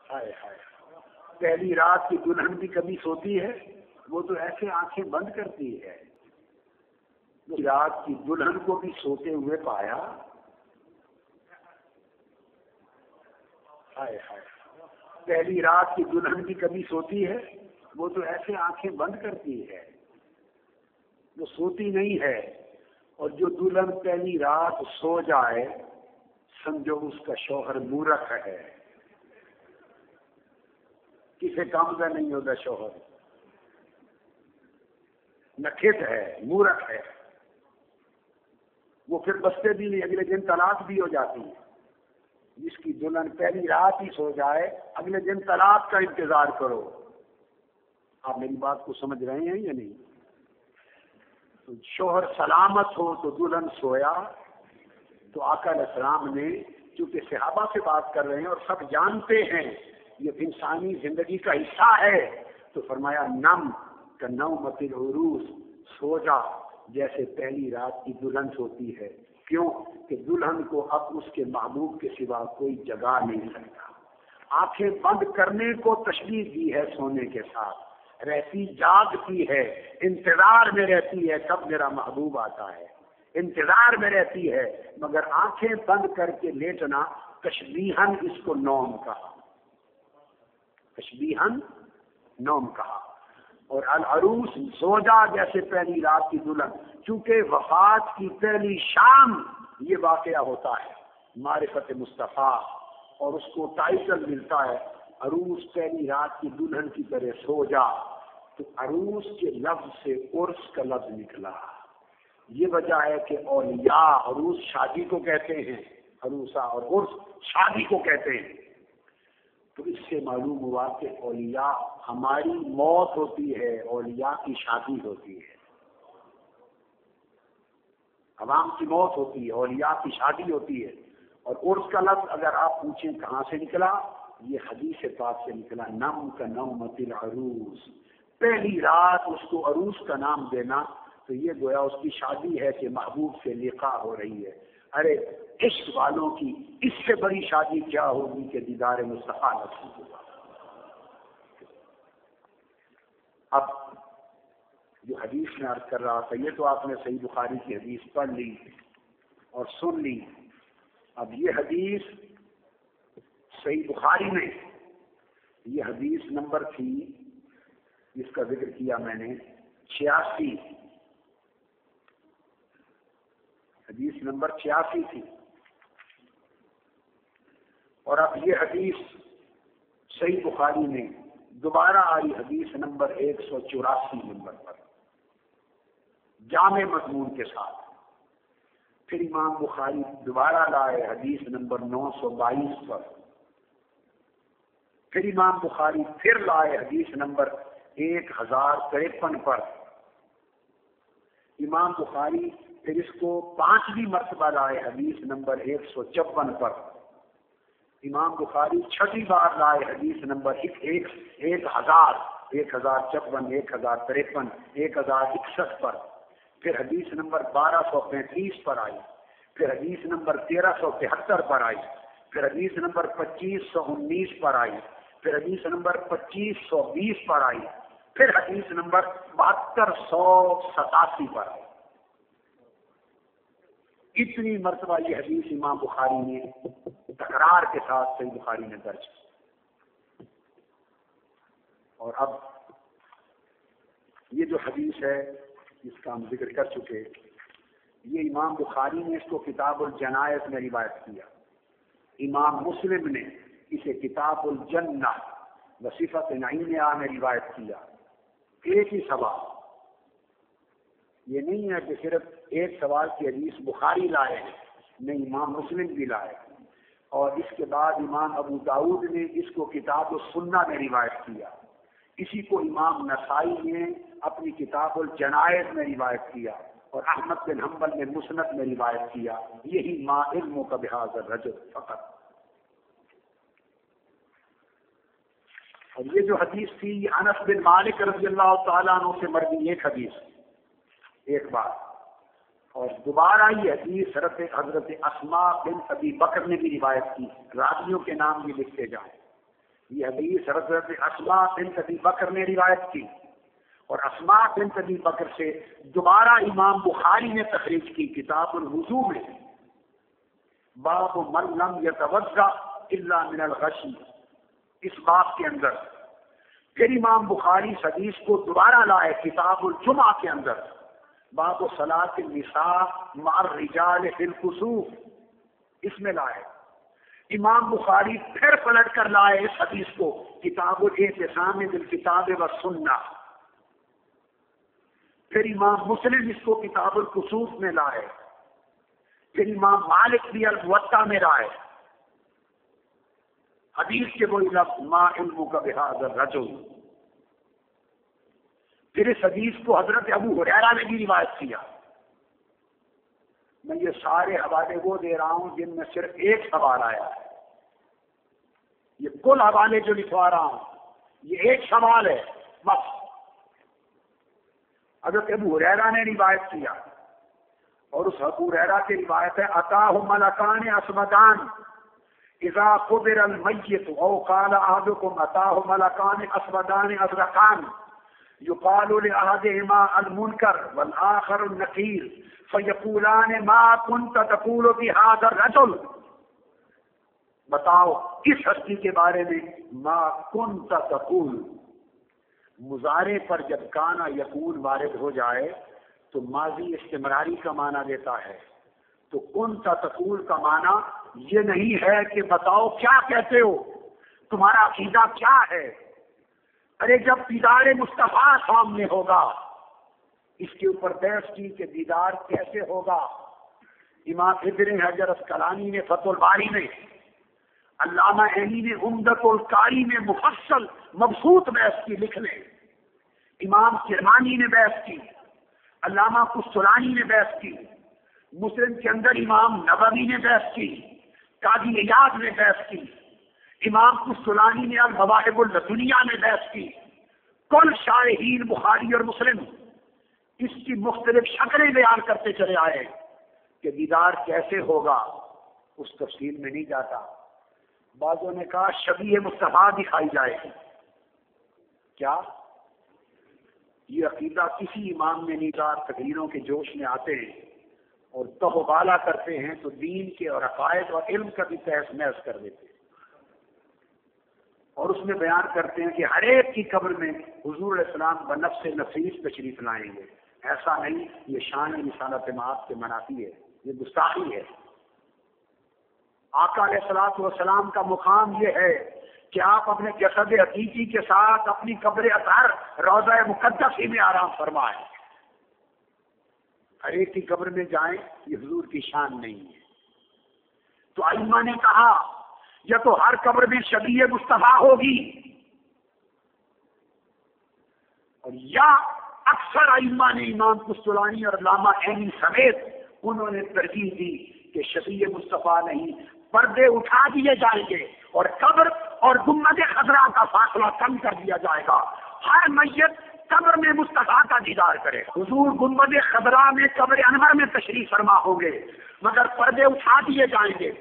ہائے ہائے، پہلی رات کی دلہن بھی کبھی سوتی ہے؟ وہ تو ایسے آنکھیں بند کرتی ہے۔ رات کی دلہن کو بھی سوتے ہوئے پایا؟ ہائے ہائے، پہلی رات کی دلہن بھی کبھی سوتی ہے؟ وہ تو ایسے آنکھیں بند کرتی ہے، وہ سوتی نہیں ہے۔ اور جو دلہن پہلی رات سو جائے سمجھو اس کا شوہر مورخ ہے، کسی کام کا نہیں ہوتا شوہر، نکھت ہے، مورخ ہے، وہ پھر بستے بھی نہیں، اگلے دن طلاق بھی ہو جاتی ہے۔ جس کی دلہن پہلی رات ہی سو جائے اگلے دن طلاق کا انتظار کرو۔ آپ میری بات کو سمجھ رہے ہیں یا نہیں؟ تو شوہر سلامت ہو تو دلہن سویا، تو آقا علیہ السلام نے چونکہ صحابہ سے بات کر رہے ہیں اور سب جانتے ہیں یہ انسانی زندگی کا حصہ ہے، تو فرمایا نم کا نومۃ العروس، سو جا جیسے پہلی رات کی دلہن سوتی ہے۔ کیوں کہ دلہن کو اب اس کے محبوب کے سوا کوئی جگہ نہیں سکتا۔ آنکھیں بند کرنے کو تشبیہ دی ہے سونے کے ساتھ، رہتی جاگتی ہے، انتظار میں رہتی ہے کب میرا محبوب آتا ہے، انتظار میں رہتی ہے، مگر آنکھیں بند کر کے لیٹنا تشبیہاً اس کو نوم کہا، تشبیہاً نوم کہا۔ اور العروس زوجہ جیسے پہلی رات کی دلہن، چونکہ وفات کی پہلی شام یہ واقعہ ہوتا ہے معرفت مصطفیٰ، اور اس کو ٹائٹل ملتا ہے عروس پہلی رات کی دلہن کی طرح سو جا، تو عروس کے لفظ سے عرس کا لفظ نکلا۔ یہ وجہ ہے کہ اولیاء عروس شادی کو کہتے ہیں، عروسہ اور عرس شادی کو کہتے ہیں۔ تو اس سے معلوم ہوا کہ اولیاء، ہماری موت ہوتی ہے، اولیاء کی شادی ہوتی ہے، عوام کی موت ہوتی ہے، اولیاء کی شادی ہوتی ہے۔ اور عرس کا لفظ اگر آپ پوچھیں کہاں سے نکلا، یہ حدیث پاک سے نکلا، نم کا نومۃ العروس، پہلی رات اس کو عروس کا نام دینا تو یہ گویا اس کی شادی ہے کہ محبوب سے لقاء ہو رہی ہے۔ ارے عشق والوں کی اس سے بڑی شادی کیا ہوگی کہ دیدار مصطفیٰ نصیب ہوگا۔ اب جو حدیث میں عرض کر رہا تھا، یہ تو آپ نے صحیح بخاری کی حدیث پڑھ لی اور سن لی۔ اب یہ حدیث صحیح بخاری میں، یہ حدیث نمبر تھی جس کا ذکر کیا میں نے 86، حدیث نمبر 86 تھی۔ اور اب یہ حدیث صحیح بخاری میں دوبارہ آئی حدیث نمبر 184 نمبر پر، جامع مضمون کے ساتھ۔ پھر امام بخاری دوبارہ لائے حدیث نمبر 922 پر، پھر امام بخاری پھر لائے حدیث نمبر 1053 پر۔ امام بخاری پھر اس کو 5ویں مرتبہ لائے حدیث نمبر 154 پر۔ امام بخاری 6 بار لائے حدیث نمبر 1054، 1053، 1061 پر۔ پھر حدیث نمبر 1235 پر آئی، پھر حدیث نمبر 1373 پر آئی، پھر حدیث نمبر 2519 پر آئی، پھر حدیث نمبر 2520 پر آئی، پھر حدیث نمبر 7287 پر آئی۔ اتنی مرتبہ یہ حدیث امام بخاری نے تکرار کے ساتھ صحیح بخاری نے درج کی۔ اور اب یہ جو حدیث ہے جس کا ہم ذکر کر چکے، یہ امام بخاری نے اس کو کتاب الجنائز میں روایت کیا، امام مسلم نے اسے کتاب الجنہ وصفۃ نعیمہا میں روایت کیا۔ ایک ہی سوال، یہ نہیں ہے کہ صرف ایک سوال کی حدیث بخاری لائے ہیں، نہیں، امام مسلم بھی لائے، اور اس کے بعد امام ابو داؤد نے اس کو کتاب السنہ میں روایت کیا، اسی کو امام نسائی نے اپنی کتاب الجنائز میں روایت کیا، اور احمد بن حنبل نے مسند میں روایت کیا۔ یہی ما علم کا بہذا الرجل فقط۔ اور یہ جو حدیث تھی یہ انس بن مالک رضی اللہ تعالیٰ عنہ سے مروی ایک حدیث، ایک بات، اور دوبارہ یہ حدیث حضرت اسماء بن ابی بکر نے بھی روایت کی، راویوں کے نام بھی لکھتے جائیں۔ یہ حدیث حضرت اسماء بنت ابی بکر نے روایت کی، اور اسماء بنت ابی بکر سے دوبارہ امام بخاری نے تخریج کی کتاب الوضو میں، باب من لم یتوضا الا من الغش، اس باب کے اندر پھر امام بخاری اس حدیث کو دوبارہ لائے کتاب الجمعہ کے اندر، باب صلاۃ النساء مع الرجال فی الکسوف، اس میں لائے۔ امام بخاری پھر پلٹ کر لائے اس حدیث کو کتاب الاعتصام بالکتاب والسنہ، پھر امام مسلم اس کو کتاب الکسوف میں لائے، پھر امام مالک بھی الموطا میں لائے۔ حدیث کے وہی لفظ ما علمک بہذا الرجل، پھر اس حدیث کو حضرت ابو ہریرہ نے بھی روایت کیا۔ میں یہ سارے حوالے وہ دے رہا ہوں جن میں صرف ایک سوال آیا ہے، یہ کل حوالے جو لکھوا رہا ہوں یہ ایک سوال ہے بس۔ حضرت ابو ہریرہ نے روایت کیا، اور اس ابو ہریرہ کی روایت ہے اتاہ ملکان اسودان اذا قبر المیت، او قال احدکم اتاہ ملکان اسودان ازرقان یقال لاحدہما المنکر والآخر النکیر فیقولان ما كنت تقول بهذا الرجل، بتاؤ اس ہستی کے بارے میں ما كنت تقول، مضارع پر جب کانا یقول وارد ہو جائے تو ماضی استمراری کا معنی دیتا ہے، تو كنت تقول کا معنی یہ نہیں ہے کہ بتاؤ کیا کہتے ہو، تمہارا عقیدہ کیا ہے۔ ارے جب دیدار مصطفیٰ سامنے ہوگا، اس کے اوپر بحث کی کہ دیدار کیسے ہوگا۔ امام ابن حجر اسقلانی نے فتح الباری میں، علامہ عینی نے عمدۃ القاری میں مفصل مبسوط بحث کی، لکھ لیں۔ امام کرمانی نے بحث کی، علامہ قسطلانی نے بحث کی، مسلم کے اندر امام نووی نے بحث کی، قاضی عیاض نے بحث کی، امام قسطلانی نے المواہب اللدنیہ میں بحث کی۔ کل شارحین بخاری اور مسلم اس کی مختلف شکلیں بیان کرتے چلے آئے کہ دیدار کیسے ہوگا، اس تفصیل میں نہیں جاتا۔ بعضوں نے کہا شبیہ مصطفیٰ دکھائی جائے گی، کیا یہ عقیدہ کسی امام میں نہیں تھا؟ تقریروں کے جوش میں آتے ہیں اور تہ و بالا کرتے ہیں تو دین کے اور عقائد اور علم کا بھی تحس نحس کر دیتے ہیں، اور اس میں بیان کرتے ہیں کہ ہر ایک کی قبر میں حضور علیہ السلام بنفس نفیس تشریف لائیں گے۔ ایسا نہیں، یہ شان رسالت مآب کے منافی ہے، یہ گستاخی ہے۔ آقا علیہ الصلوۃ والسلام کا مقام یہ ہے کہ آپ اپنے جسد حقیقی کے ساتھ اپنی قبر اطہر روضہ مقدس ہی میں آرام فرمائیں۔ ہر ایک کی قبر میں جائیں، یہ حضور کی شان نہیں ہے۔ تو ائمہ نے کہا یا تو ہر قبر میں شبیہ مصطفیٰ ہوگی، اور یا اکثر ائمہ نے امام قسطلانی اور علامہ عینی سمیت انہوں نے ترجیح دی کہ شبیہ مصطفیٰ نہیں، پردے اٹھا دیے جائیں گے اور قبر اور گنبد خضرا کا فاصلہ کم کر دیا جائے گا۔ ہر میت قبر میں مصطفیٰ کا دیدار کرے گا۔ حضور گنبد خضرا میں قبر انور میں تشریف فرما ہوں گے، مگر پردے اٹھا دیے جائیں گے۔